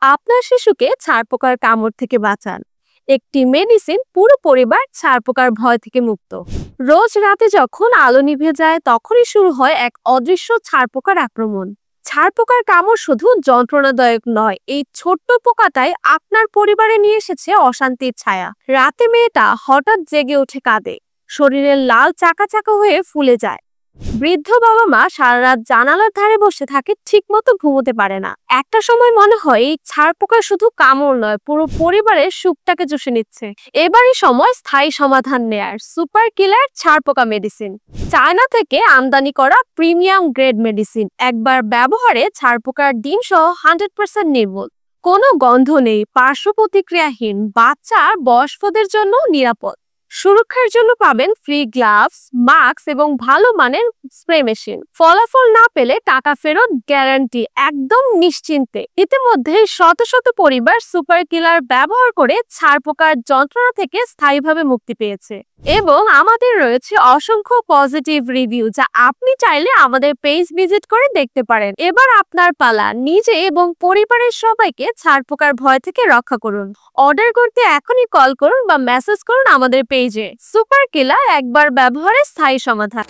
আপনার শিশুকে ছারপোকার কামড় থেকে বাঁচান। একটি মেডিসিন পুরো পরিবার ছারপোকার ভয় থেকে মুক্ত। রোজ রাতে যখন আলো নিভে যায় তখনই শুরু হয় এক অদৃশ্য ছারপোকার আক্রমণ। ছারপোকার কামড় শুধু যন্ত্রণাদায়ক নয়, এই ছোট্ট পোকাটাই আপনার পরিবারে নিয়ে এসেছে অশান্তির ছায়া। রাতে মেয়েটা হঠাৎ জেগে উঠে কাঁদে, শরীরের লাল চাকা চাকা হয়ে ফুলে যায়। বৃদ্ধ বাবা মা সারা রাত জানালার ধারে বসে থাকে, ঠিক মতো ঘুমোতে পারে না। একটা সময় মনে হয় এই ছারপোকা শুধু কামড় নয়, পুরো পরিবারের সুখটাকে চুষে নিচ্ছে। এবারই সময় স্থায়ী সমাধান নেয়ার, সুপার কিলার ছারপোকা মেডিসিন। চায়না থেকে আমদানি করা প্রিমিয়াম গ্রেড মেডিসিন, একবার ব্যবহারে ছারপোকার ডিম সহ 100% নির্মূল। কোনো গন্ধ নেই, পার্শ্ব প্রতিক্রিয়াহীন, বাচ্চা আর বয়স্কদের জন্য নিরাপদ। সুরক্ষার জন্য পাবেন ফ্রি গ্লাভস, মাস্ক এবং ভালো মানের স্প্রে মেশিন। ফলাফল না পেলে টাকা ফেরত গ্যারান্টি, একদম নিশ্চিন্তে। ইতিমধ্যে শত শত পরিবার সুপার কিলার ব্যবহার করে ছারপোকার যন্ত্রণা থেকে স্থায়ীভাবে মুক্তি পেয়েছে। এবং আমাদের রয়েছে অসংখ্য পজিটিভ রিভিউ, যা আপনি চাইলে আমাদের পেজ ভিজিট করে দেখতে পারেন। এবার আপনার পালা, নিজে এবং পরিবারের সবাইকে ছারপোকার ভয় থেকে রক্ষা করুন। অর্ডার করতে এখনই কল করুন বা মেসেজ করুন আমাদের পেজে। সুপার কিলার, একবার ব্যবহারে স্থায়ী সমাধান।